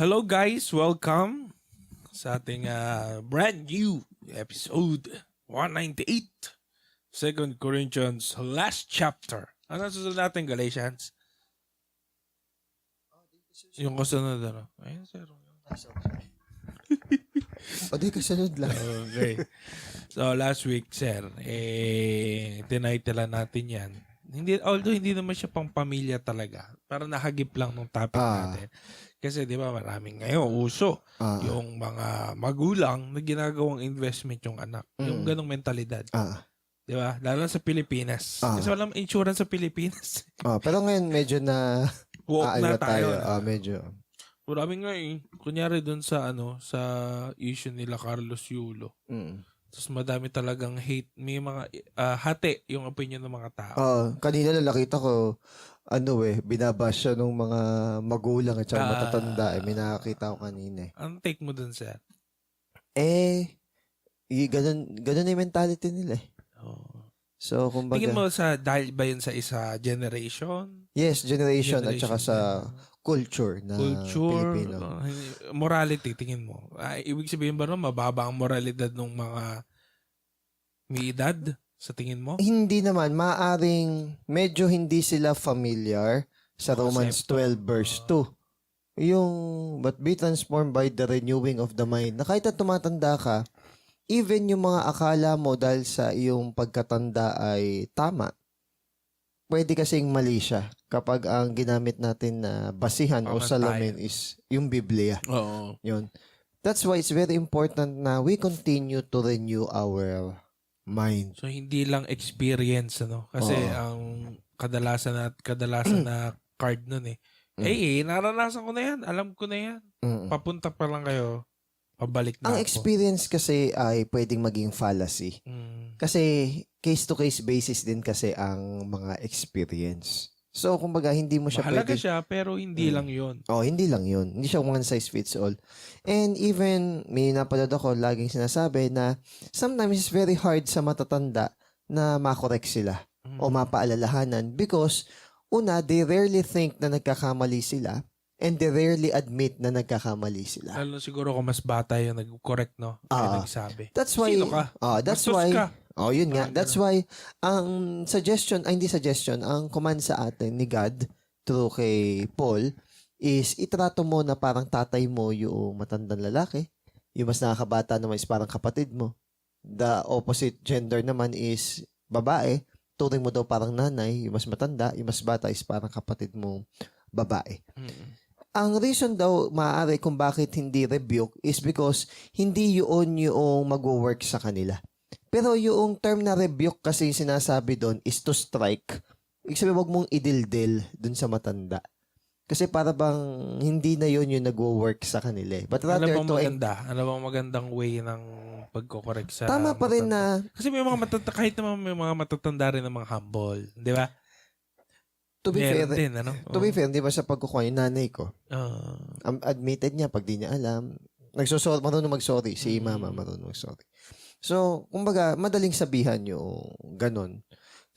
Hello guys, welcome sa ating brand new episode 198, 2 Corinthians last chapter. Ano susunod natin, Galatians? Yung kasunod, ano? Ayun, sir. O di kasunod lang. Okay. So last week, sir, tinitlean natin yan. Although hindi naman siya pang pamilya talaga. Parang nakagip lang nung topic natin. Kasi di ba maraming ngayon uso yung mga magulang na ginagawang investment yung anak. Yung ganong mentalidad. Di ba? Lalo sa Pilipinas. Kasi walang insurance sa Pilipinas. Pero ngayon medyo na Walk na tayo. Medyo. Marami nga kunyari dun sa sa issue nila Carlos Yulo. Tapos madami talagang hate. May mga hati yung opinion ng mga tao. Kanina lang nakita ko, binabash siya ng mga magulang at saka matatanda. May nakakita ko kanina. Ang take mo dun, sir? Ganun na yung mentality nila eh. So, kumbaga... Tingin mo dahil ba yun sa isa generation? Yes, generation at saka sa culture na Pilipino. Morality, tingin mo. Ibig sabihin ba mababa ang moralidad ng mga may edad sa tingin mo? Hindi naman. Maaring medyo hindi sila familiar sa Romans 12 verse 2. Yung, but be transformed by the renewing of the mind. Na kahit na tumatanda ka, even yung mga akala mo dahil sa iyong pagkatanda ay tama, pwede kasing mali siya kapag ang ginamit natin na basihan o salamin is yung Biblia. Oo. Yun. That's why it's very important na we continue to renew our mind. So, hindi lang experience, Kasi ang kadalasan na card nun naranasan ko na yan. Alam ko na yan. Papunta pa lang kayo. Pabalik na ang experience kasi ay pwedeng maging fallacy. Kasi case-to-case basis din kasi ang mga experience. So, kumbaga, hindi mo siya mahalaga siya, pero hindi lang yun. Hindi lang yun. Hindi siya one size fits all. And even, may napanood ako, laging sinasabi na sometimes it's very hard sa matatanda na makorek sila o mapaalalahanan because, una, they rarely think na nagkakamali sila and they rarely admit na nagkakamali sila. Lalo siguro kung mas bata yung nag-correct, Kaya nagsabi. That's why, sino ka? That's Bastos why, ka. yun nga. That's why, ang ang command sa atin ni God through kay Paul is itrato mo na parang tatay mo yung matandang lalaki. Yung mas nakakabata naman is parang kapatid mo. The opposite gender naman is babae. Turing mo daw parang nanay. Yung mas matanda, yung mas bata is parang kapatid mo babae. Ang reason daw maaari kung bakit hindi rebuke is because hindi yun yung mag-work sa kanila. Pero yung term na rebuke kasi sinasabi doon is to strike. Ibig sabihin, wag mong idildil dun sa matanda. Kasi para bang hindi na yun yung nag-work sa kanila. But rather Ano bang magandang way ng pagko-correct sa tama pa rin na... Kasi may mga matatanda, kahit naman may mga matatanda rin ng mga humble. Di ba? To be fair, di ba sa pagkukuha yung nanay ko, admitted niya pag di niya alam, marunong mag-sorry. Si mama marunong mag-sorry. So, kumbaga, madaling sabihan yung ganun.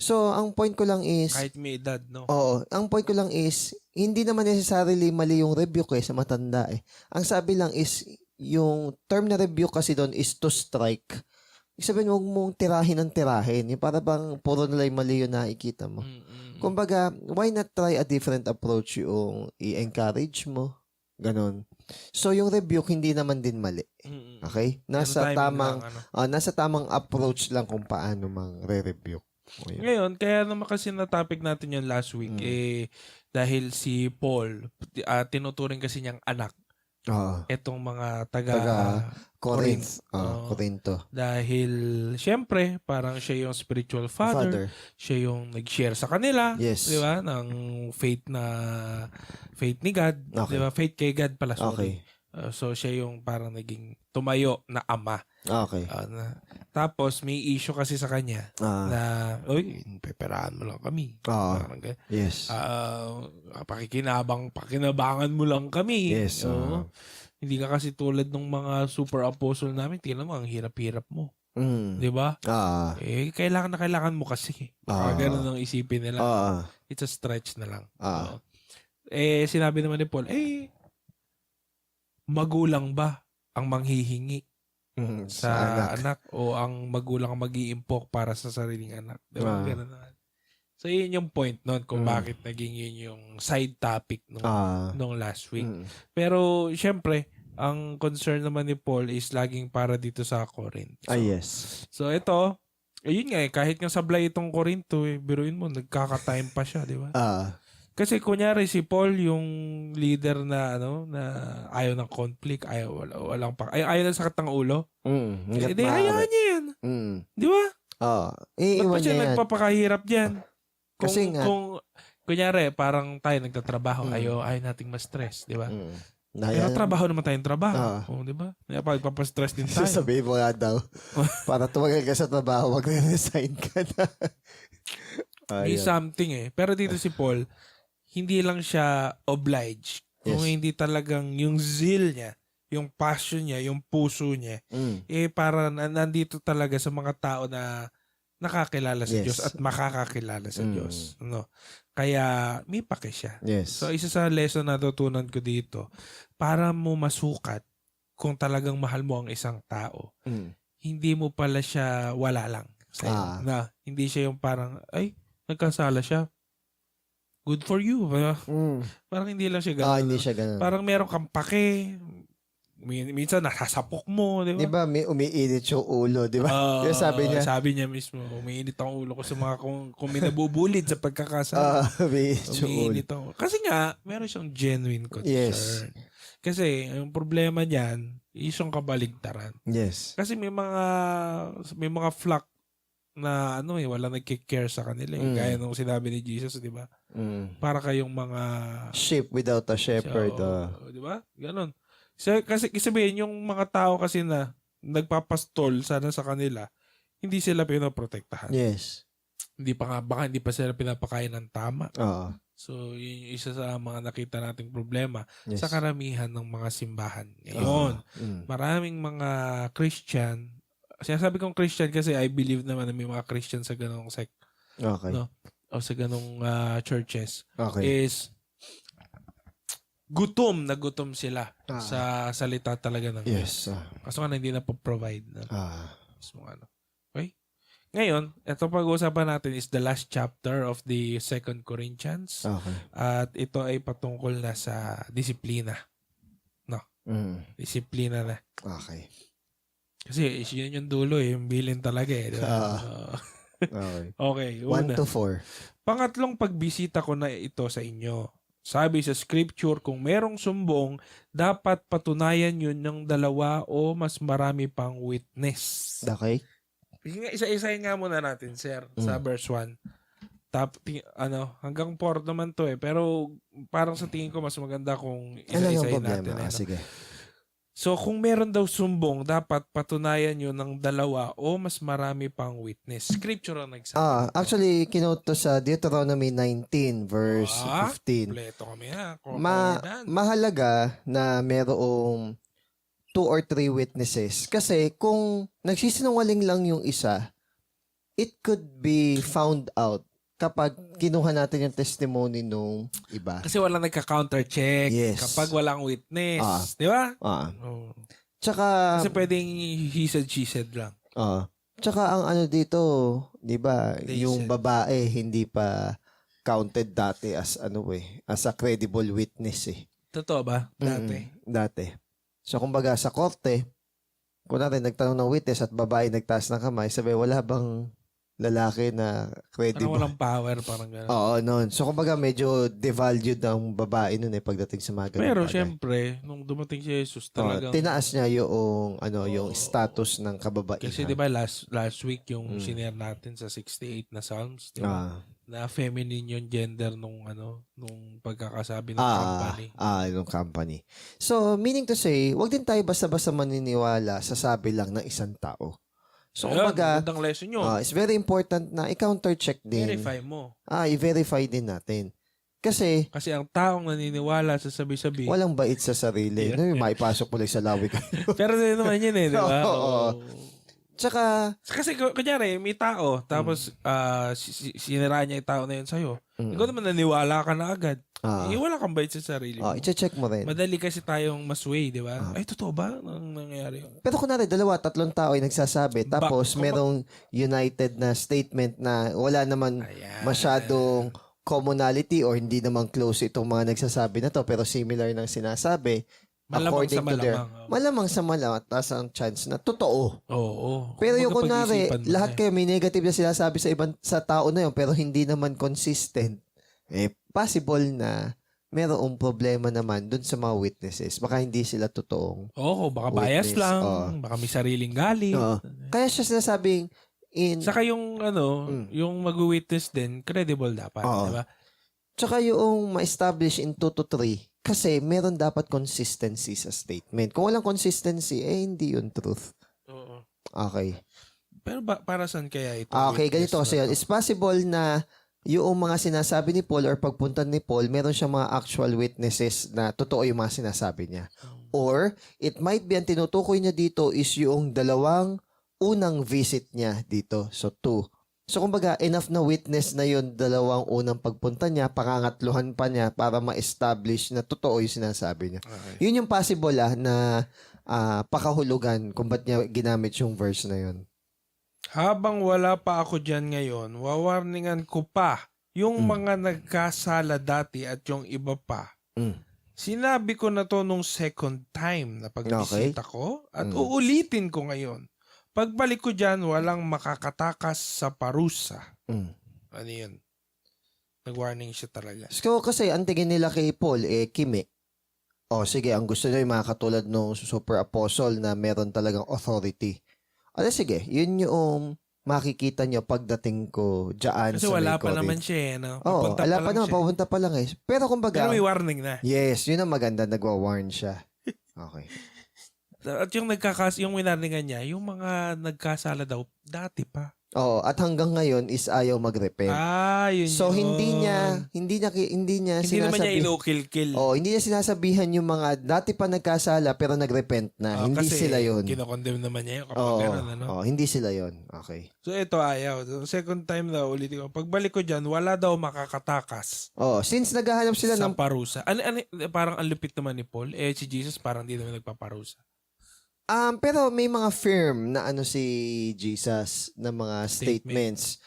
So, ang point ko lang is... Kahit may edad, Oo. Ang point ko lang is, hindi naman necessarily mali yung rebuke sa matanda eh. Ang sabi lang is, yung term na rebuke kasi doon is to strike. Ibig sabihin, huwag mong tirahin ng tirahin. Yung para bang puro nila yung mali yung nakikita mo. Kumbaga, why not try a different approach yung i-encourage mo? Ganon. So, yung rebuke, hindi naman din mali. Okay? Nasa tamang approach lang kung paano mang re-rebuke. Ngayon, kaya naman kasi na-topic natin yung last week, dahil si Paul, tinuturing kasi niyang anak. Etong mga Corinto. Dahil, syempre, parang siya yung spiritual father. Siya yung nag-share sa kanila. Yes. Di ba? Ng faith ni God. Okay. Di ba? Faith kay God pala. Okay. So, siya yung parang naging tumayo na ama. Okay. Tapos, may issue kasi sa kanya na, peperahan mo lang kami. Yes. Pakinabangan mo lang kami. Yes. Hindi ka kasi tulad ng mga super apostle namin. Tingnan mo, ang hirap-hirap mo. Di ba? Kailangan mo kasi. Ganun ang isipin nila. It's a stretch na lang. Sinabi naman ni Paul, magulang ba ang manghihingi Sa sa anak. anak o ang magulang ang mag-iimpok para sa sariling anak? Diba? Ganun naman. So, yun yung point nun kung bakit naging yun yung side topic nung last week. Pero, syempre, ang concern naman ni Paul is laging para dito sa Corinth. So, yes. So, ito, ayun nga kahit nga sablay itong Corinto, biruin mo, nagkaka-time pa siya, di ba? Kasi kunyari si Paul yung leader na na ayaw ng conflict, ayaw na sakit ng ulo. Hindi hayaan niya yan. Di ba? Ba't pa siya nagpapakahirap diyan? Kasi kung kunyari parang tayo nagtatrabaho, ayaw nating ma-stress, di ba? Pero trabaho naman tayong trabaho. Di ba? Pagpapastress din tayo. Sabihin mo nga daw, para tumagal ka sa trabaho, mag-resign ka na. May something Pero dito si Paul, hindi lang siya obliged. Kung hindi talagang yung zeal niya, yung passion niya, yung puso niya, para nandito talaga sa mga tao na nakakilala sa Diyos at makakakilala sa Diyos. No? Kaya may pake siya. So isa sa lesson na natutunan ko dito, para mo masukat kung talagang mahal mo ang isang tao, hindi mo pala siya wala lang sa'yo. Na hindi siya yung parang, ay, nagkasala siya. Good for you. Parang hindi lang siya ganun. Hindi siya ganun. Parang meron kang pake. Minsan nasasapok mo, di ba? Di ba may umiinit yung ulo, di ba? Sabi niya mismo, umiinit ang ulo ko sa mga kung may nabubulid sa pagkakasala. Umiinit ang ulo. Kasi nga, meron siyang genuine concern. Kasi, ang problema niyan, isang kabaligtaran. Kasi may mga flock na walang nagki-care sa kanila. Gaya nung sinabi ni Jesus, di ba? Para kayong mga sheep without a shepherd. Di ba? Ganon. Kasi sabihin, yung mga tao kasi na nagpapastol sana sa kanila, hindi sila pinoprotektahan. Baka hindi pa sila pinapakain ng tama. So, yun yung isa sa mga nakita nating problema sa karamihan ng mga simbahan. Ngayon, maraming mga Christian, sinasabi kong Christian kasi I believe naman na may mga Christian sa ganong sect. No? O sa ganong churches. Is gutom sila sa salita talaga ng Diyos. Kaso nga hindi na po-provide. Okay? Ngayon, ito pag-uusapan natin is the last chapter of the 2 Corinthians. At ito ay patungkol na sa disiplina. No? Disiplina na. Kasi yun yung dulo yung bilin talaga diba? Okay. 1 to 4. Pangatlong pagbisita ko na ito sa inyo. Sabi sa scripture, kung merong sumbong, dapat patunayan yun ng 2 o mas marami pang witness. Isa-isahin nga muna natin, sir, sa verse 1. Hanggang 4 naman to pero parang sa tingin ko mas maganda kung isa-isahin natin. Sige. So, kung meron daw sumbong, dapat patunayan yun ng 2 o mas marami pang witness. Scripture ang nagsabi. Actually, kinote to sa Deuteronomy 19 verse 15. Kompleto kami Mahalaga na merong 2 or 3 witnesses. Kasi kung nagsisinungaling lang yung isa, it could be found out kapag kinuha natin yung testimony nung iba. Kasi walang nagka-counter-check kapag walang witness. Di ba? Tsaka, kasi pwedeng he said, she said lang. Tsaka ang dito, di ba, yung babae hindi pa counted dati as as a credible witness Totoo ba? Dati. So, kumbaga sa korte, kung natin nagtanong ng witness at babae nagtaas ng kamay, sabi, wala bang lalaki na credible? Parang walang power, parang gano'n. Oo, noon. So, kumbaga, medyo devalued ang babae noon pagdating sa mga ganun. Pero, syempre, nung dumating si Jesus, talagang tinaas niya yung, yung status ng kababaihan. Kasi, di ba, last week, yung sinare natin sa 68 na Psalms, di ba? Na feminine yung gender nung pagkakasabi ng company. Yung company. So, meaning to say, wag din tayo basta-basta maniniwala sa sabi lang ng isang tao. So, kumbaga, magandang lesson yun. It's very important na i-counter-check din. Verify mo. I-verify din natin. Kasi ang taong naniniwala sa sabi-sabi, walang bait sa sarili. Maipasok mo lang sa lawi ka. Pero din naman yun di ba? Tsaka, kasi kunyari, may tao, tapos sinira niya yung tao na yun sa'yo. Ikaw naman naniwala ka na agad. Wala kang bait sa sarili mo. I-check mo rin. Madali kasi tayong masway, di ba? Ay, totoo ba ang nangyayari? Pero kunwari, 2-3 tao ay nagsasabi, tapos merong united na statement na wala naman masyadong commonality or hindi naman close itong mga nagsasabi na to, pero similar ng sinasabi, malamang according sa to their, malamang. malamang sa malamang, taas ang chance na totoo. Oo. Pero yung Kumbaga, kunwari, pag-isipan mo lahat na kayo may negative na sinasabi sa tao na yun, pero hindi naman consistent, possible na mayroong problema naman dun sa mga witnesses. Baka hindi sila totoong baka bias witness. lang. Baka may sariling galit. Kaya siya sinasabing Saka yung yung mag-witness din, credible dapat, di ba? Tsaka yung ma-establish in 2 to 3 kasi meron dapat consistency sa statement. Kung walang consistency, hindi yun truth. Oo. Okay. Pero para saan kaya ito? Okay, ganito kasi yan. It's possible na yung mga sinasabi ni Paul or pagpunta ni Paul, meron siyang mga actual witnesses na totoo yung mga sinasabi niya. Or, it might be, ang tinutukoy niya dito is yung 2 unang visit niya dito. So, 2. So, kumbaga, enough na witness na yun 2 unang pagpunta niya, pangangatluhan pa niya para ma-establish na totoo yung sinasabi niya. Okay. Yun yung possible na pakahulugan kung ba't niya ginamit yung verse na yun. Habang wala pa ako dyan ngayon, wawarningan ko pa yung mga nagkasala dati at yung iba pa. Sinabi ko na to nung second time na pagbisita ko at uulitin ko ngayon. Pagbalik ko dyan, walang makakatakas sa parusa. Ano yun? Nag-warning siya talaga. So, kasi ang tingin nila kay Paul, kimi. Sige, ang gusto nyo yung mga katulad ng super apostle na meron talagang authority. Sige, yun yung makikita nyo pagdating ko dyan kasi sa wala May pa Corinth. naman siya no? Wala pa naman, papunta pa lang Pero kumbaga... Pero may warning na. Yes, yun ang maganda, nagwa-warn siya. Okay. At yung yung winarningan niya, yung mga nagkasala daw, dati pa. At hanggang ngayon is ayaw mag-repent. Yun so yun. hindi niya hindi naman niya inukil-kil. Hindi niya sinasabihan yung mga dati pa nagkasala pero nag-repent na. Hindi kasi sila yon. Kinokondemn naman niya yung kapag gano'n, ano? Hindi sila yon. Okay. So ito ayaw. Second time daw ulitin ko. Pagbalik ko dyan, wala daw makakatakas. Since naghahanap sila sa ng parusa. Parang ang lupit naman ni Paul. Si Jesus parang hindi naman nagpaparusa. Pero may mga firm na si Jesus na mga statements.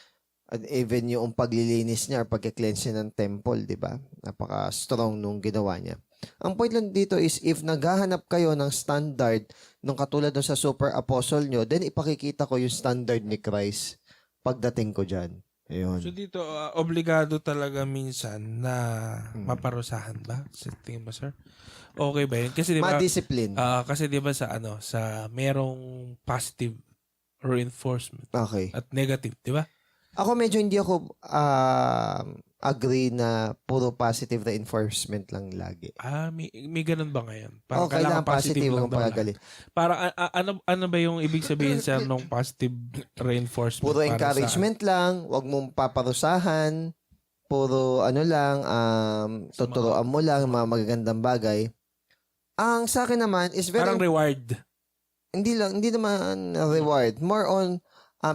At even yung paglilinis niya or pagka-cleanse niya ng temple, di ba? Napaka-strong nung ginawa niya. Ang point lang dito is if naghahanap kayo ng standard nung katulad nung sa super apostle nyo, then ipakikita ko yung standard ni Christ pagdating ko dyan. Ayun. So dito, obligado talaga minsan na maparusahan ba? Sa tingin mo, sir? Okay ba yun? Kasi diba, ma-discipline. Kasi diba sa merong positive reinforcement at negative, diba? Ako medyo hindi ako agree na puro positive reinforcement lang lagi. May ganun ba ngayon? Parang kailangan positive lang pagagali. Para ano ba yung ibig sabihin sa nung positive reinforcement? Puro encouragement lang, wag mong paparusahan, puro tuturuan mo lang mga magagandang bagay. Ang sa akin naman is very parang reward. Hindi naman reward, more on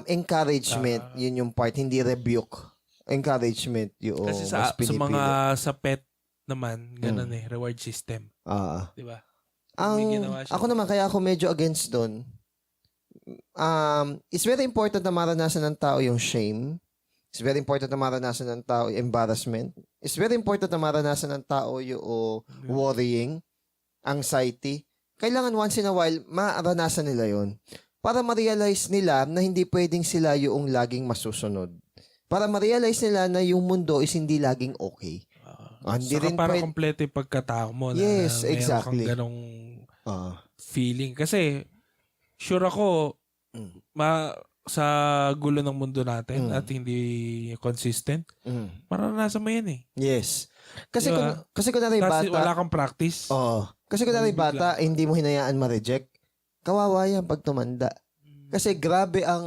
encouragement. Yun yung part, hindi rebuke. Encouragement yung kasi sa mga sa pet naman ganun reward system. Di ba? Ako naman kaya ako medyo against doon. It's very important na maranasan ng tao yung shame. It's very important na maranasan ng tao yung embarrassment. It's very important na maranasan ng tao yung worrying, anxiety. Kailangan once in a while, maranasan nila yon para ma-realize nila na hindi pwedeng sila yung laging masusunod. Para ma-realize nila na yung mundo is hindi laging okay. Hindi rin para kompleto yung pagkatao mo na exactly. Kang ganong feeling. Kasi, sure ako, sa gulo ng mundo natin at hindi consistent, maranasan mo yan Yes. Kasi diba? kasi kung bata, wala kang practice. Kasi kung bata, hindi mo hinayaan ma-reject, kawawa yan pag tumanda. Kasi grabe ang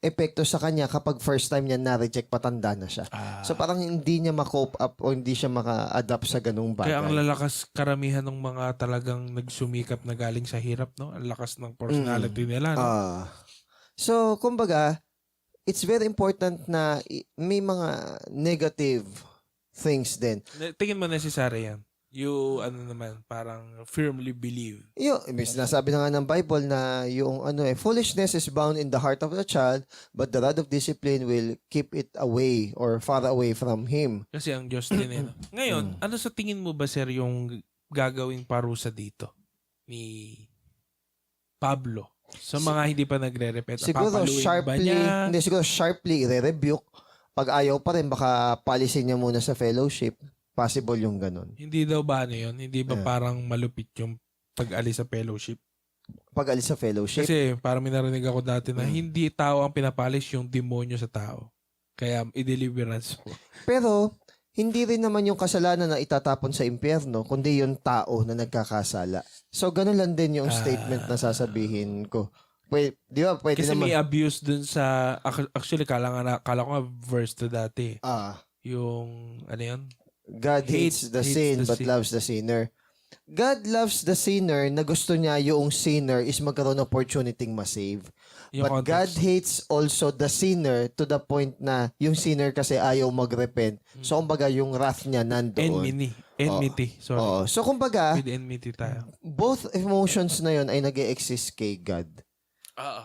epekto sa kanya kapag first time niya na-reject, patanda na siya. So parang hindi niya ma-cope up o hindi siya maka-adapt sa ganung bagay. Kaya ang lalakas karamihan ng mga talagang nagsumikap na galing sa hirap, no? Ang lakas ng personality nila, no? So, kumbaga, it's very important na may mga negative things din. Tingin mo necessary yan? You, parang firmly believe. May sinasabi na nga ng Bible na yung foolishness is bound in the heart of the child, but the rod of discipline will keep it away or far away from him. Kasi ang Diyos din eh. Ngayon, ano sa tingin mo ba, sir, yung gagawing parusa dito ni Pablo? Sa mga hindi pa nagre-repent, Siguro sharply i-rebuke. Pag ayaw pa rin, baka palisin niya muna sa fellowship. Possible yung ganun. Hindi daw ba yun? Hindi ba parang malupit yung pag-alis sa fellowship? Pag-alis sa fellowship? Kasi parang may narinig ako dati na hindi tao ang pinapalis, yung demonyo sa tao. Kaya i-deliverance mo. Pero, hindi rin naman yung kasalanan na itatapon sa impyerno, kundi yung tao na nagkakasala. So, ganun lang din yung statement na sasabihin ko. Di ba? Pwede kasi naman. may abuse dun sa, actually, kala ko nga verse to dati. Yung, ano yun? God hates the sin but loves the sinner. God loves the sinner na gusto niya yung sinner is magkaroon ng opportunity masave. But God hates also the sinner to the point na yung sinner kasi ayaw mag-repent. So, kumbaga, yung wrath niya nandoon. Enmity. Sorry. So, kumbaga, with enmity tayo. Both emotions na yun ay nag-e-exist kay God.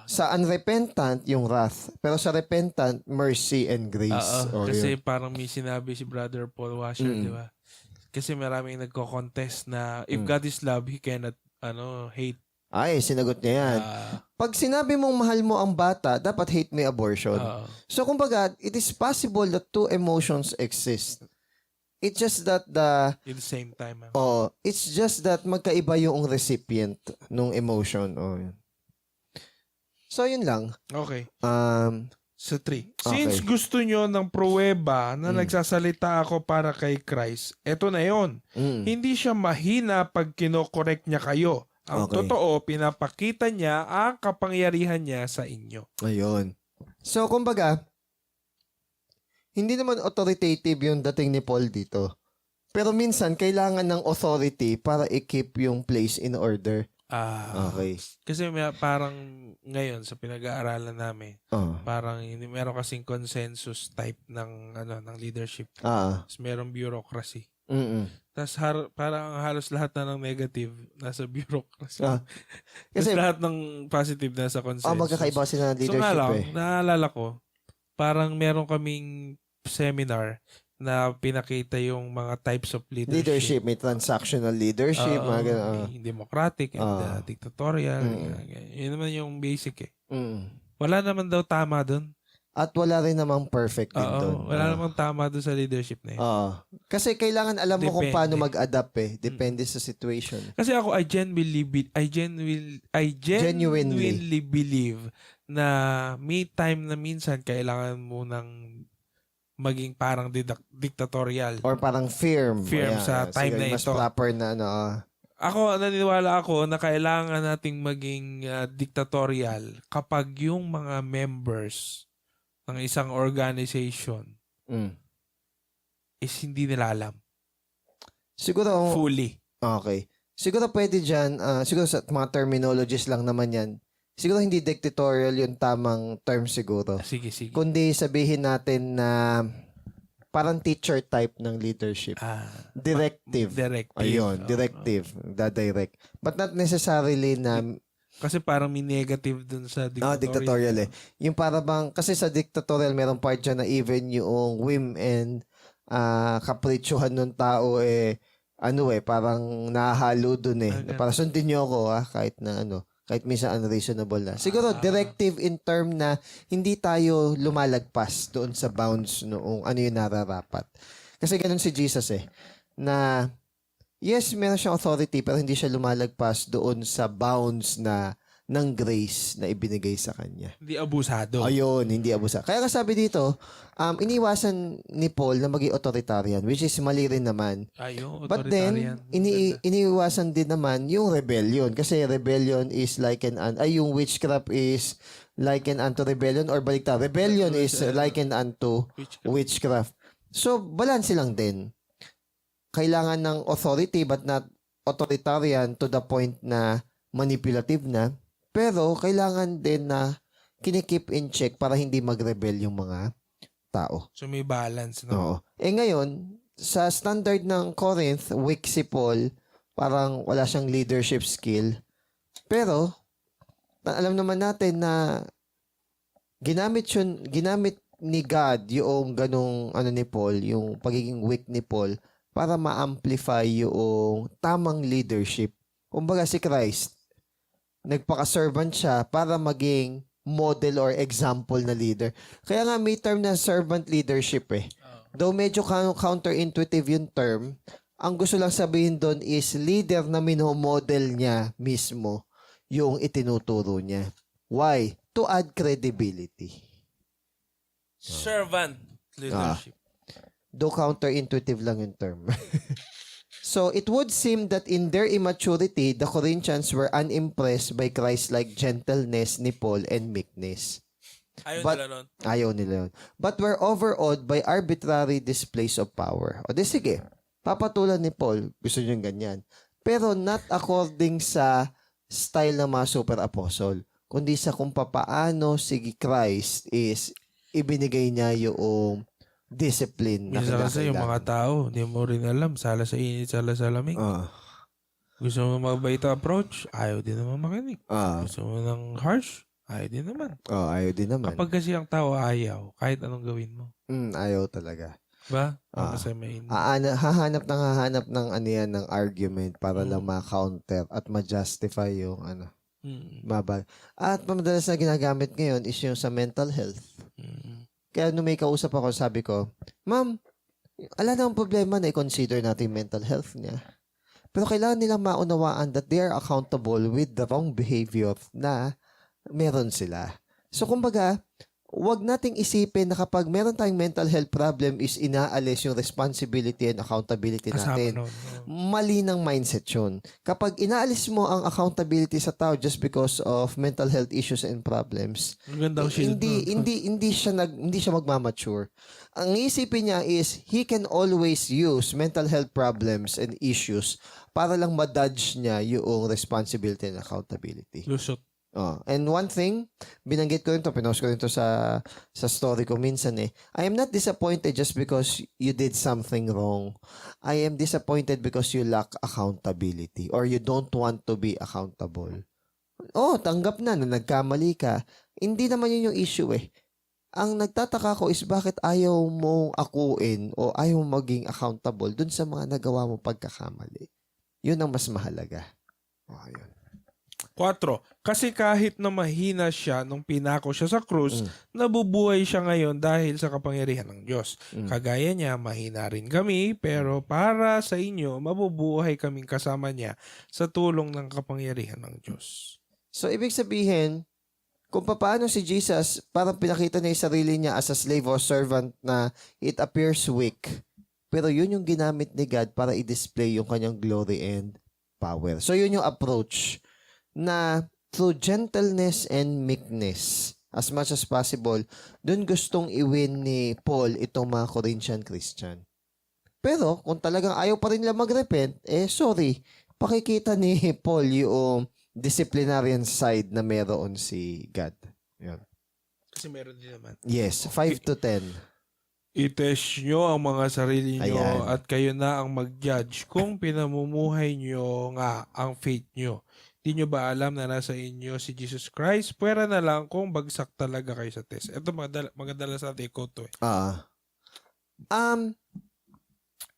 Sa unrepentant, yung wrath. Pero sa repentant, mercy and grace. Kasi parang may sinabi si Brother Paul Washer, di ba? Kasi maraming nagko-contest na if God is love, He cannot hate. Ay, sinagot niya yan. Pag sinabi mong mahal mo ang bata, dapat hate mo yung abortion. So, kumbaga, it is possible that two emotions exist. It's just that in the same time. It's just that magkaiba yung recipient ng emotion. So, yun lang. Okay. Sa 3. Since gusto nyo ng pruweba na nagsasalita ako para kay Christ, eto na yon. Hindi siya mahina pag kinokorek niya kayo. Ang totoo, pinapakita niya ang kapangyarihan niya sa inyo. Ayun. So, kumbaga, hindi naman authoritative yung dating ni Paul dito. Pero minsan, kailangan ng authority para i-keep yung place in order. Okay. Kasi parang ngayon sa pinag-aaralan namin, parang meron kasing consensus type ng leadership. Tapos merong bureaucracy. Tapos parang halos lahat na ng negative nasa bureaucracy. Kasi lahat ng positive nasa consensus. Magkakaiba sila ng leadership. Naalala ko, parang meron kaming seminar na pinakita yung mga types of leadership. May transactional leadership, mga ganun. May democratic and dictatorial. Yun naman yung basic eh. Wala naman daw tama dun. At wala rin namang perfect din dun. Wala namang tama dun sa leadership na yun. Kasi kailangan alam mo kung paano mag-adapt eh. Depende sa situation. Kasi ako, I genuinely believe na may time na minsan kailangan mo ng maging parang dictatorial. Or parang firm. Sa time na mas ito. Mas proper na naniniwala ako na kailangan nating maging dictatorial kapag yung mga members ng isang organization is hindi nila alam. Siguro, fully. Okay. Siguro pwede dyan, siguro sa mga terminologies lang naman yan, siguro hindi dictatorial yung tamang term siguro. Sige. Kundi sabihin natin na parang teacher type ng leadership. Directive. Ayun, directive. Dadirect. But not necessarily na... Kasi parang may negative dun sa dictatorial. Dictatorial eh. Yung para bang, kasi sa dictatorial merong part dyan na even yung whim and kapritsyohan ng tao parang nahahalo dun eh. Para sundin nyo ako kahit minsan unreasonable na. Siguro directive in term na hindi tayo lumalagpas doon sa bounds noong ano yung nararapat. Kasi ganun si Jesus na yes, meron siyang authority pero hindi siya lumalagpas doon sa bounds ng grace na ibinigay sa kanya. Hindi abusado. Ayun, hindi abusado. Kaya sabi dito, iniwasan ni Paul na maging authoritarian, which is mali rin naman. Ayun, but then, iniwasan din naman yung rebellion. Kasi rebellion is likened yung witchcraft is likened unto rebellion or baliktad. Rebellion is likened unto witchcraft. So, balanse lang din. Kailangan ng authority but not authoritarian to the point na manipulative na. Pero, kailangan din na kinikip in check para hindi mag-rebel yung mga tao. So, may balance, no? Oo. Ngayon, sa standard ng Corinth, weak si Paul, parang wala siyang leadership skill. Pero, alam naman natin na ginamit ni God yung ganung ni Paul, yung pagiging weak ni Paul para ma-amplify yung tamang leadership. Kumbaga si Christ, nagpaka-servant siya para maging model or example na leader. Kaya nga may term na servant leadership eh. Though medyo counterintuitive yung term, ang gusto lang sabihin doon is leader na minomodel niya mismo yung itinuturo niya. Why? To add credibility. Servant leadership. Though counterintuitive lang yung term. So, it would seem that in their immaturity, the Corinthians were unimpressed by Christ-like gentleness ni Paul and meekness. Ayaw nila nun. But were overawed by arbitrary displays of power. O di sige, papatulan ni Paul, gusto niyang ganyan. Pero not according sa style ng mga super apostle, kundi sa kung papaano si Christ is ibinigay niya yung discipline na minsan kasi yung mga tao, hindi mo rin alam, sala sa init, sala sa lamig. Gusto mo mabait approach, ayaw din naman makinig. Gusto mo ng harsh, ayaw din naman. Ayaw din naman. Kapag kasi ang tao ayaw, kahit anong gawin mo. Ayaw talaga. Ba? Hahanap ng yan, ng argument para lang ma-counter at ma-justify yung mabag. At madalas na ginagamit ngayon is yung sa mental health. Kaya nung may kausap ako, sabi ko, Ma'am, ala na ang problema na i-consider natin mental health niya. Pero kailangan nilang maunawaan that they are accountable with the wrong behavior na meron sila. So, kumbaga, wag nating isipin na kapag meron tayong mental health problem is inaalis yung responsibility and accountability natin. Mali ng mindset yun. Kapag inaalis mo ang accountability sa tao just because of mental health issues and problems, hindi siya magmamature. Ang isipin niya is he can always use mental health problems and issues para lang ma-dodge niya yung responsibility and accountability. Lusot. And one thing, binanggit ko rin to, pinost ko rin to sa story ko minsan I am not disappointed just because you did something wrong. I am disappointed because you lack accountability or you don't want to be accountable. Tanggap na nagkamali ka. Hindi naman yun yung issue Ang nagtataka ko is bakit ayaw mong akuin o ayaw mong maging accountable dun sa mga nagawa mo pagkakamali. Yun ang mas mahalaga. Yun. 4. Kasi kahit na mahina siya nung pinako siya sa krus, nabubuhay siya ngayon dahil sa kapangyarihan ng Diyos. Kagaya niya, mahina rin kami, pero para sa inyo, mabubuhay kaming kasama niya sa tulong ng kapangyarihan ng Diyos. So, ibig sabihin, kung paano si Jesus, parang pinakita niya yung sarili niya as a slave or servant na it appears weak. Pero yun yung ginamit ni God para i-display yung kanyang glory and power. So, yun yung approach na through gentleness and meekness, as much as possible, dun gustong i-win ni Paul itong mga Corinthian Christian. Pero, kung talagang ayaw pa rin nila mag-repent, sorry, pakikita ni Paul yung disciplinarian side na meron si God. Yan. Kasi meron din naman. Yes, 5 to 10. I-test nyo ang mga sarili nyo Ayan. at kayo na ang mag-judge kung pinamumuhay nyo nga ang faith nyo. Di nyo ba alam na nasa inyo si Jesus Christ? Pwera na lang kung bagsak talaga kayo sa test. Ito magdala sa ating quote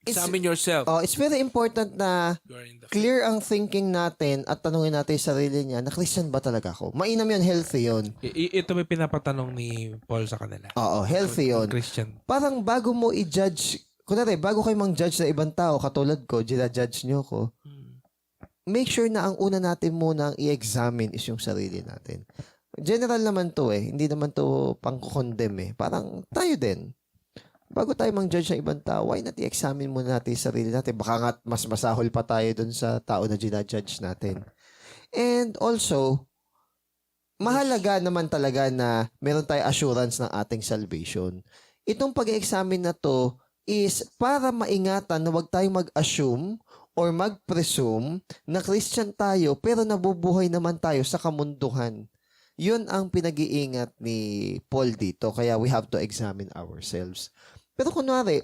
examine yourself. It's very important na clear ang thinking natin at tanungin natin sa sarili niya na Christian ba talaga ako? Mainam yun, healthy yun. Ito may pinapatanong ni Paul sa kanila. Healthy yun. Christian. Parang bago mo i-judge, kunwari, bago kayo mang-judge na ibang tao, katulad ko, ginajudge nyo ko, make sure na ang una natin munang i-examine is yung sarili natin. General naman to hindi naman to pang-condemn Parang tayo din. Bago tayo mang-judge ng ibang tao, why not i-examine muna natin yung sarili natin? Baka nga mas masahol pa tayo dun sa tao na ginajudge natin. And also, mahalaga naman talaga na meron tayong assurance ng ating salvation. Itong pag-examine na to is para maingatan na wag tayong mag-assume or mag-presume na Christian tayo pero nabubuhay naman tayo sa kamunduhan. Yun ang pinag-iingat ni Paul dito. Kaya we have to examine ourselves. Pero kunwari,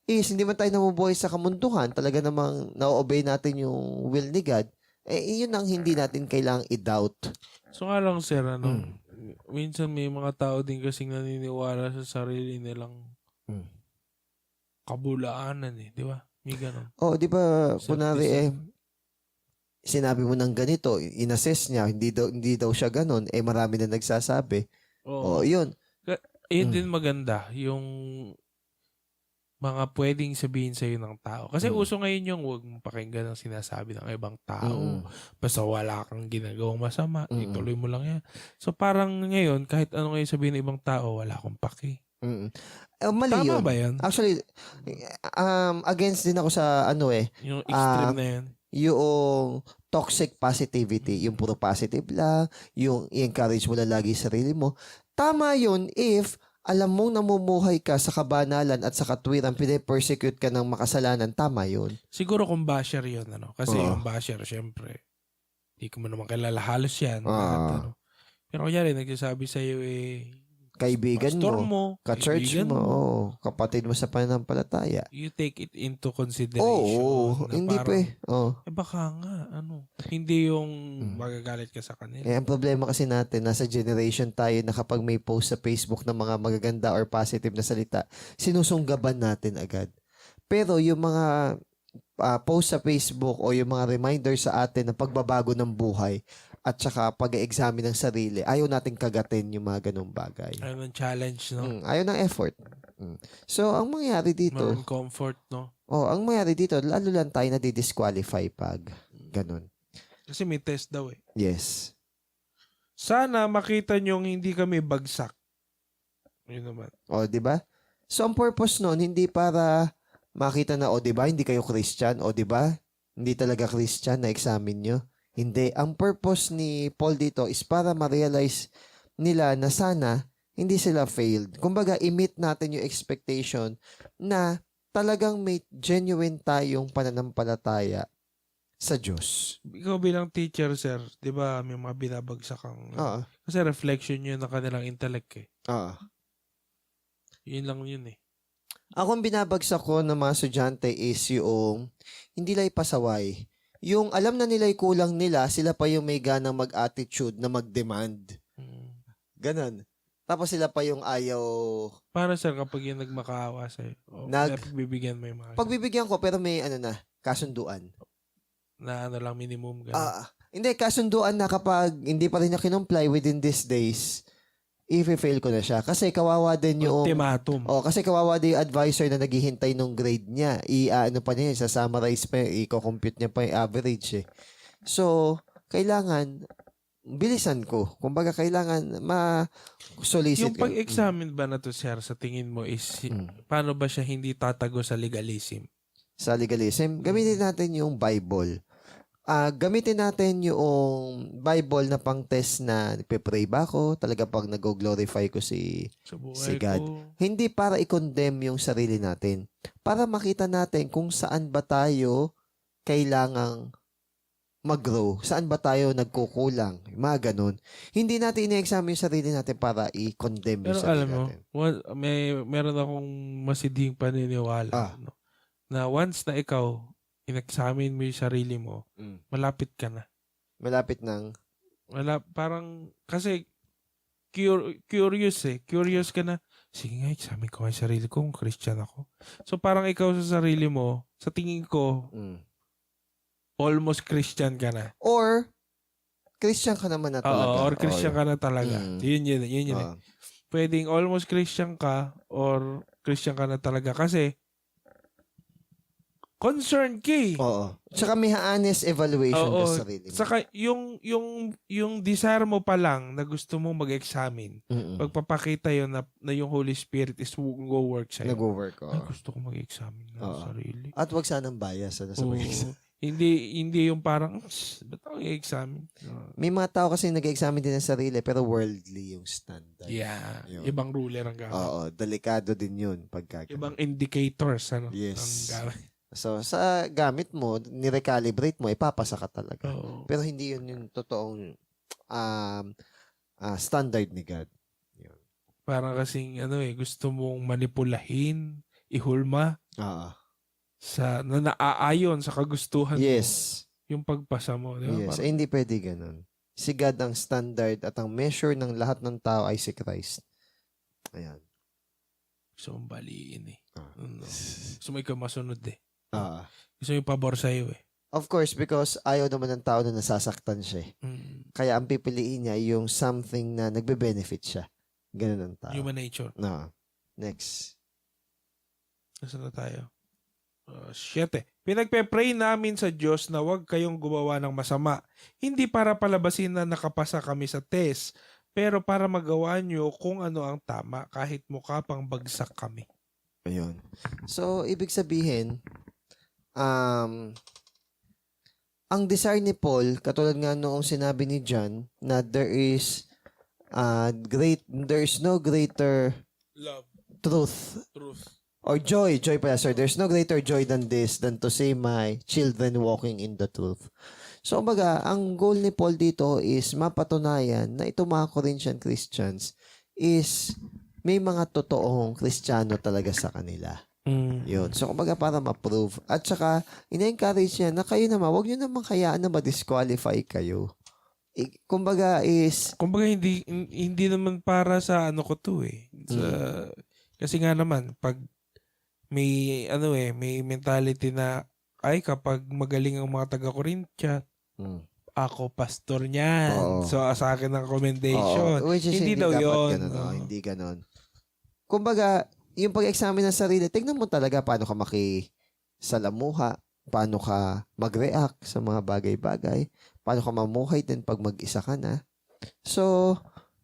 is hindi man tayo namubuhay sa kamunduhan, talaga namang na-obey natin yung will ni God, yun ang hindi natin kailangang i-doubt. So nga lang, sir, minsan may mga tao din kasing naniniwala sa sarili nilang kabulaanan di ba? May ganun. Di ba, kunwari Self-discipline. sinabi mo ng ganito, in-assess niya, hindi daw siya ganun, marami na nagsasabi. Yun. Yun din maganda, yung mga pwedeng sabihin sa'yo ng tao. Kasi uso ngayon yung huwag mong pakinggan ang sinasabi ng ibang tao. Basta wala kang ginagawang masama, ituloy mo lang yan. So parang ngayon, kahit ano ngayon sabihin ng ibang tao, wala akong paki. Mali Tama yun. ba yan? Actually, against din ako sa yung extreme na yan. Yung toxic positivity, yung puro positive lang, yung i-encourage mo lang lagi sarili mo. Tama yun if alam mong namumuhay ka sa kabanalan at sa katwiran, pine-persecute ka ng makasalanan, tama yun. Siguro kung basher yun, Kasi yung basher, syempre, di ko mo naman kilala halos yan. Pero kunyari, nagsasabi sa'yo kaibigan pastor mo, ka-church mo, kapatid mo sa pananampalataya. You take it into consideration. Hindi parang, baka nga, hindi yung magagalit ka sa kanila. Ang problema kasi natin, nasa generation tayo na kapag may post sa Facebook ng mga magaganda or positive na salita, sinusunggaban natin agad. Pero yung mga post sa Facebook o yung mga reminder sa atin ng pagbabago ng buhay, at saka pag-examine ng sarili, ayaw natin kagatin yung mga ganong bagay. Ayaw ng challenge, no? Ayaw ng effort. So, ang mangyari dito... Ang comfort, no? ang mangyari dito, lalo lang tayo na di-disqualify pag ganon. Kasi may test daw Yes. Sana makita nyong hindi kami bagsak. Yun naman. Di ba? So, ang purpose nun, hindi para makita na, di ba, hindi kayo Christian, di ba, hindi talaga Christian na examine nyo. Hindi. Ang purpose ni Paul dito is para ma-realize nila na sana hindi sila failed. Kumbaga, i-meet natin yung expectation na talagang may genuine tayong pananampalataya sa Diyos. Ikaw bilang teacher, sir, di ba may mga binabagsak kang... Kasi reflection yun ng kanilang intellect Yun lang yun Ako ang binabagsak ko ng mga estudyante is yung hindi lang pasaway. Yung alam na nila'y kulang nila, sila pa yung may ganang mag-attitude na mag-demand. Ganon. Tapos sila pa yung ayaw... Para sir, kapag yung nagmakaawa sa'yo, pagbibigyan mo yung mga... Pagbibigyan ko, pero may kasunduan. Na lang, minimum. Hindi, kasunduan na kapag hindi pa rin niya kinumply within these days, i-fail ko na siya. Kasi kawawa din yung... Ultimatum. Kasi kawawa din yung advisor na naghihintay nung grade niya. Pa niya, sa-summarize pa, i-compute niya pa yung average So, kailangan, bilisan ko. Kumbaga, kailangan ma-solicit. Yung pag-examine ba na to, sir, sa tingin mo is, paano ba siya hindi tatago sa legalism? Sa legalism? Gamitin natin yung Bible. Gamitin natin yung Bible na pang-test na nagpe-pray ba ako, talaga pag nag-glorify ko si God. Hindi para i-condemn yung sarili natin. Para makita natin kung saan ba tayo kailangang mag-grow. Saan ba tayo nagkukulang. Mga ganun. Hindi natin ine-examine yung sarili natin para i-condemn yung sarili natin. Pero alam mo, meron akong masidhing paniniwala. Na once na ikaw, in-examine mo yung sarili mo, malapit ka na. Malapit ng? Parang, kasi, curious Curious ka na, sige nga, examine ko yung sarili ko kung Christian ako. So, parang ikaw sa sarili mo, sa tingin ko, almost Christian ka na. Or, Christian ka naman na talaga. Or Christian ka na talaga. Yun. Pwedeng almost Christian ka, or Christian ka na talaga. Kasi, concerned ka Tsaka may honest evaluation sa sarili mo. Saka yung desire mo pa lang na gusto mo mag-examine, pagpapakita yun na yung Holy Spirit is go-work sa'yo. Nag-work, gusto ko mag-examine ng sarili. At wag sanang bias sa mag-examine. Hindi yung parang, ba't ako i-examine? May mga tao kasi nag-examine din ng sarili pero worldly yung standard. Yeah. Ibang ruler ang gamit. Delikado din yun. Ibang indicators. Yes. Ang gamit. So, sa gamit mo, ni-recalibrate mo, ipapasa ka talaga. Pero hindi yun yung totoong standard ni God. Yun. Parang kasing, gusto mong manipulahin, ihulma, na naaayon sa kagustuhan mo Yes. yung pagpasa mo. Di ba? Yes. Ay, hindi pwede ganun. Si God ang standard at ang measure ng lahat ng tao ay si Christ. Ayan. Gusto mong baliin eh. Gusto mo ikaw masunod eh. Ah. Gusto mo yung pabor sa'yo eh. Of course, because ayaw naman ng tao na nasasaktan siya. Kaya ang pipiliin niya yung something na nagbe-benefit siya. Ganun ang tao. Human nature. No. Next. Nasaan na tayo? 7. Pinagpe-pray namin sa Diyos na huwag kayong gumawa ng masama. Hindi para palabasin na nakapasa kami sa test, pero para magawa nyo kung ano ang tama kahit mukha pang bagsak kami. Ayun. So, ibig sabihin, ang desire ni Paul, katulad nga noong sinabi ni John, na there is no greater Love. truth Truth. or joy pala, sir. There's no greater joy than this, than to see my children walking in the truth. So, kumbaga, ang goal ni Paul dito is mapatunayan na itong mga Corinthian Christians is may mga totoong Kristiyano talaga sa kanila. Yun. So, kumbaga, para ma-prove. At saka, ina-encourage niya na kayo naman, huwag nyo naman kayaan na ma-disqualify kayo. Kumbaga, hindi naman para sa ano ko to eh. Kasi nga naman, pag may may mentality na ay kapag magaling ang mga taga-Corinthian, ako pastor niyan. So sa akin ang commendation. Hindi daw yun. Hindi ganon. Kumbaga, yung pag-examine ng sarili, tingnan mo talaga paano ka makisalamuha, paano ka mag-react sa mga bagay-bagay, paano ka mamuhay din pag mag-isa ka na. So,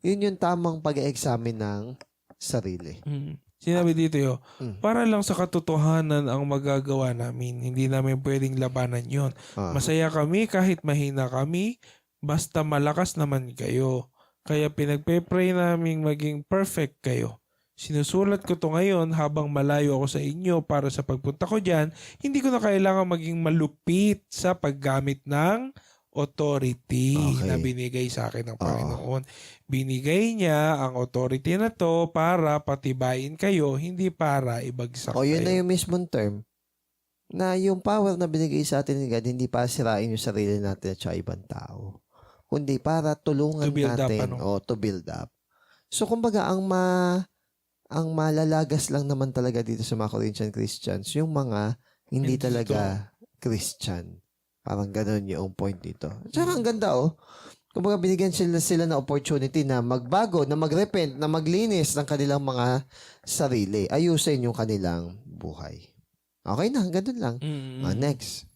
yun yung tamang pag-examine ng sarili. Sinabi dito para lang sa katotohanan ang magagawa namin. Hindi namin pwedeng labanan yon. Masaya kami kahit mahina kami, basta malakas naman kayo. Kaya pinagpe-pray namin maging perfect kayo. Sinusulat ko to ngayon habang malayo ako sa inyo para sa pagpunta ko dyan, hindi ko na kailangan maging malupit sa paggamit ng authority na binigay sa akin ng Panginoon. Binigay niya ang authority na to para patibayin kayo, hindi para ibagsak kayo. Yun na yung mismong term. Na yung power na binigay sa atin ni God, hindi para sirain yung sarili natin at sa ibang tao. Kundi para tulungan natin to build up. So, kumbaga, ang malalagas lang naman talaga dito sa mga Corinthian Christians, yung mga hindi talaga Christian. Parang ganun yung point dito. Tsaka ang ganda kumbaga binigyan sila ng opportunity na magbago, na magrepent, na maglinis ng kanilang mga sarili. Ayusin yung kanilang buhay. Okay na, ganun lang. Next.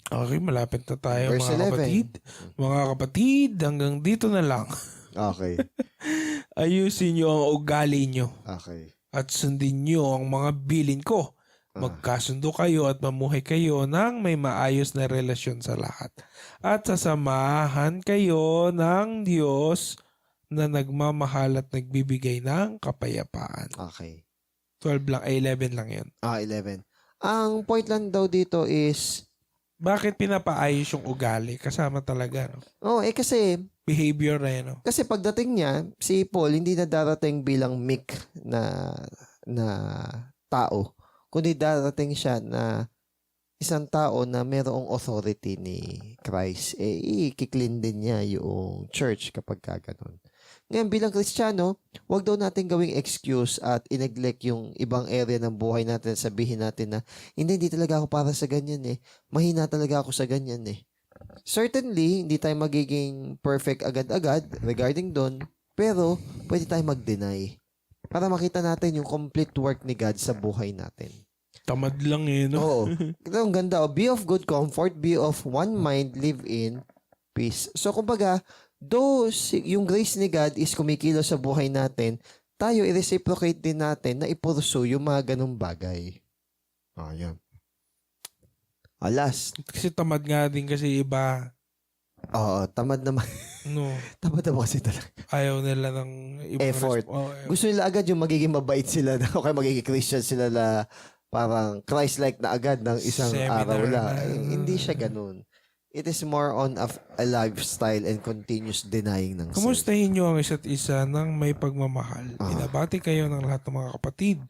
Okay, malapit na tayo Verse mga 11. kapatid. Mga kapatid, hanggang dito na lang. Okay. Ayusin nyo ang ugali nyo. Okay. At sundin nyo ang mga bilin ko. Magkasundo kayo at mamuhay kayo ng may maayos na relasyon sa lahat. At sasamahan kayo ng Diyos na nagmamahal at nagbibigay ng kapayapaan. Okay. 11 lang yun. 11. Ang point lang daw dito is, bakit pinapaayos yung ugali? Kasama talaga, no? Kasi behavior no? Kasi pagdating niya, si Paul hindi na darating bilang meek na tao, kundi darating siya na isang tao na mayroong authority ni Christ. I-clean din niya yung church kapag kaganon. Ngayon, bilang Kristiyano, wag daw natin gawing excuse at i-neglect yung ibang area ng buhay natin. Sabihin natin na, hindi talaga ako para sa ganyan Mahina talaga ako sa ganyan Certainly, hindi tayo magiging perfect agad-agad regarding doon, pero pwede tayo mag-deny para makita natin yung complete work ni God sa buhay natin. Tamad lang no? Oo. Ang ganda. Be of good comfort, be of one mind, live in peace. So, kumbaga, though yung grace ni God is kumikilos sa buhay natin, tayo i-reciprocate din natin na i-pursue yung mga ganung bagay. Yan. Last. Kasi tamad nga din kasi iba. Tamad naman. No. Tamad naman kasi talaga. Ayaw nila ng effort. Gusto nila agad yung magiging mabait sila na okay, magiging Christian sila na parang Christ-like na agad ng isang Seminar araw lang. Hindi siya ganun. It is more on a lifestyle and continuous denying ng self. Kumustahin nyo ang isa't isa ng may pagmamahal. Binabati kayo ng lahat ng mga kapatid.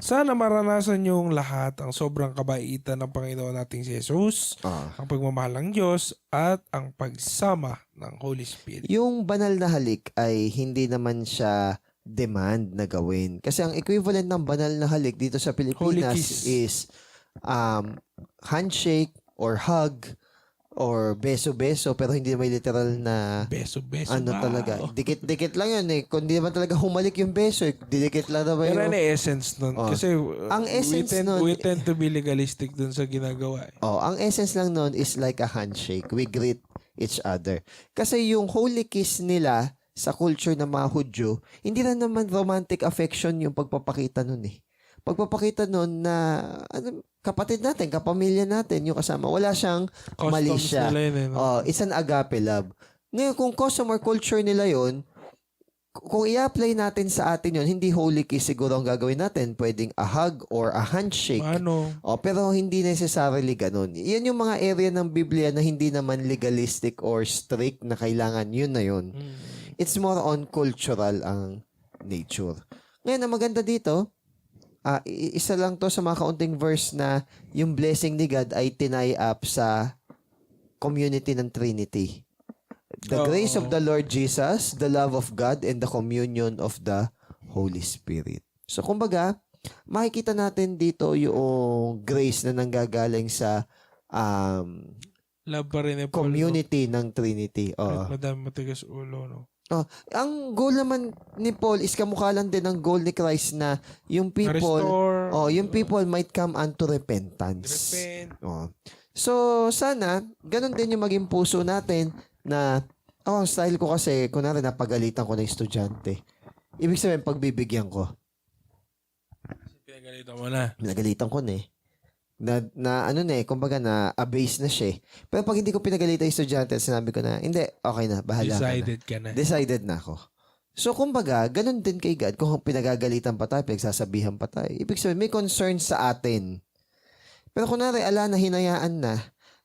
Sana maranasan nyo ang lahat ang sobrang kabaitan ng Panginoon nating si Jesus, ang pagmamahal ng Diyos, at ang pagsama ng Holy Spirit. Yung banal na halik ay hindi naman siya demand na gawin. Kasi ang equivalent ng banal na halik dito sa Pilipinas is handshake or hug or beso-beso, pero hindi may literal na beso-beso talaga. Dikit-dikit lang yun eh. Kung di naman talaga humalik yung beso, didikit lang naman pero yung... ano essence nun? Kasi ang essence we tend to be legalistic dun sa ginagawa. Ang essence lang nun is like a handshake. We greet each other. Kasi yung holy kiss nila sa culture ng mga Hudyo, hindi na naman romantic affection yung pagpapakita nun eh. Pagpapakita nun na kapatid natin, kapamilya natin, yung kasama. Wala siyang mali siya. It's an agape love. Ngayon, kung custom or culture nila yon, kung i-apply natin sa atin yon, hindi holy kiss siguro ang gagawin natin. Pwedeng a hug or a handshake. Pero hindi necessarily ganun. Yan yung mga area ng Biblia na hindi naman legalistic or strict na kailangan yun na yun. It's more on cultural ang nature. Ngayon, ang maganda dito, isa lang to sa mga kaunting verse na yung blessing ni God ay tinay up sa community ng Trinity. The grace of the Lord Jesus, the love of God, and the communion of the Holy Spirit. So, kumbaga, makikita natin dito yung grace na nanggagaling sa love pa rin community ng Trinity. Madami matigas ulo, no? Ang goal naman ni Paul is kamukha lang din ng goal ni Christ na yung people might come unto repentance. So sana ganun din yung maging puso natin na ang style ko kasi kunwari napagalitan ko ng estudyante. Ibig sabihin pagbibigyan ko. Pinagalitan mo na. Pinagalitan ko na eh. Kumbaga na abase na siya. Pero pag hindi ko pinagalitan yung estudyante, sinabi ko na, hindi, okay na, bahala ka na. Decided na ako. So, kumbaga, ganun din kay God. Kung pinagagalitan pa tayo, pinagsasabihan pa tayo. Ibig sabihin, may concern sa atin. Pero kunwari, na hinayaan na.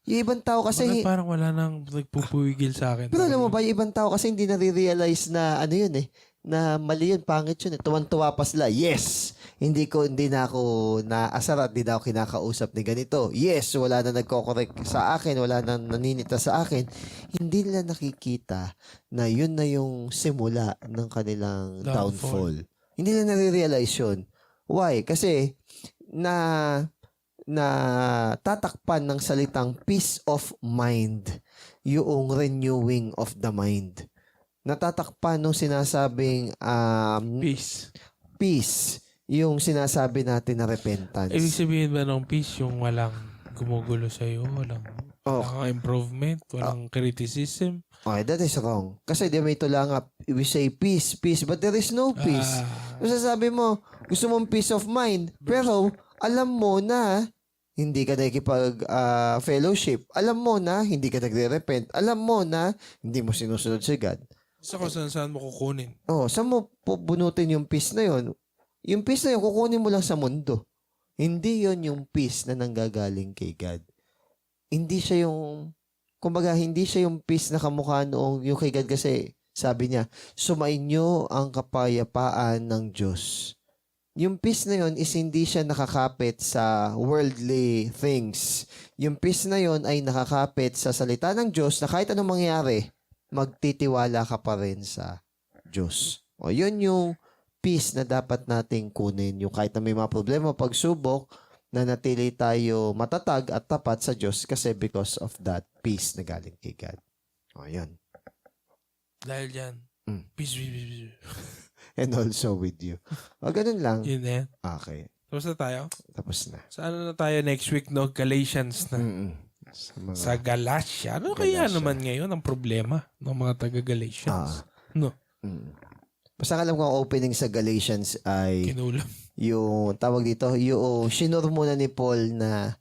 Yung ibang tao kasi... Parang wala nang nagpupuwigil sa akin. Pero alam mo ba, yung ibang tao kasi hindi nare-realize na yun eh. Na mali yun, pangit yun. Tuwan-tuwa pa sila. Yes! Hindi na ako naasar at hindi na ako kinakausap ni ganito. Yes, wala na nagko-correct sa akin, wala na naninita sa akin. Hindi nila nakikita na yun na yung simula ng kanilang downfall. Hindi nila nare-realize yun. Why? Kasi na tatakpan ng salitang peace of mind yung renewing of the mind. Natatakpan nung sinasabing peace yung sinasabi natin na repentance. Ibig sabihin ba ng peace yung walang gumugulo sa'yo, walang improvement, walang criticism? Okay, that is wrong. Kasi di may tulanga, we say peace, but there is no peace. Sasabi mo, gusto mong peace of mind, pero alam mo na hindi ka nakikipag-fellowship. Alam mo na hindi ka nagre-repent. Alam mo na hindi mo sinusunod si God. So, saan mo kukunin? Saan mo bunutin yung peace na yon? Yung peace na yun, kukunin mo lang sa mundo. Hindi yon yung peace na nanggagaling kay God. Hindi siya yung peace na kamukha noong yung kay God kasi sabi niya, sumainyo ang kapayapaan ng Diyos. Yung peace na yon is hindi siya nakakapit sa worldly things. Yung peace na yon ay nakakapit sa salita ng Diyos na kahit anong mangyari, magtitiwala ka pa rin sa Diyos. Yun yung peace na dapat nating kunin. Yung kahit na may mga problema, pagsubok, na natili tayo matatag at tapat sa Diyos kasi because of that peace na galing kay God. Yun. Dahil dyan, peace. And also with you. Ganun lang. Yun na yan. Okay. Tapos na tayo? Tapos na. Sa na tayo next week, no? Galatians na. Sa Galatia. Ano kaya naman ngayon ang problema ng mga taga-Galatians? No? Basta alam ko ang opening sa Galatians ay kinulam. Yung tawag dito, yung sinur muna ni Paul na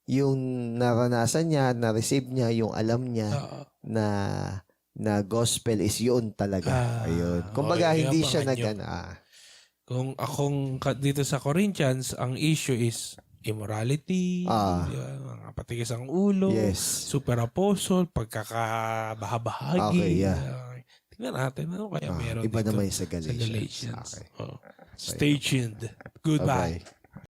yung naranasan niya, na-receive niya, yung alam niya na gospel is yun talaga. Ayun. Kumbaga, hindi siya kung akong dito sa Corinthians, ang issue is immorality, mga patigas ang ulo, Yes. super apostle, pagkakabahabahagi. Okay, yeah. Tingnan natin ano kaya meron Iba dito naman yung sa sa Galatians. Galatians. Okay. Stay tuned. Goodbye. Bye-bye.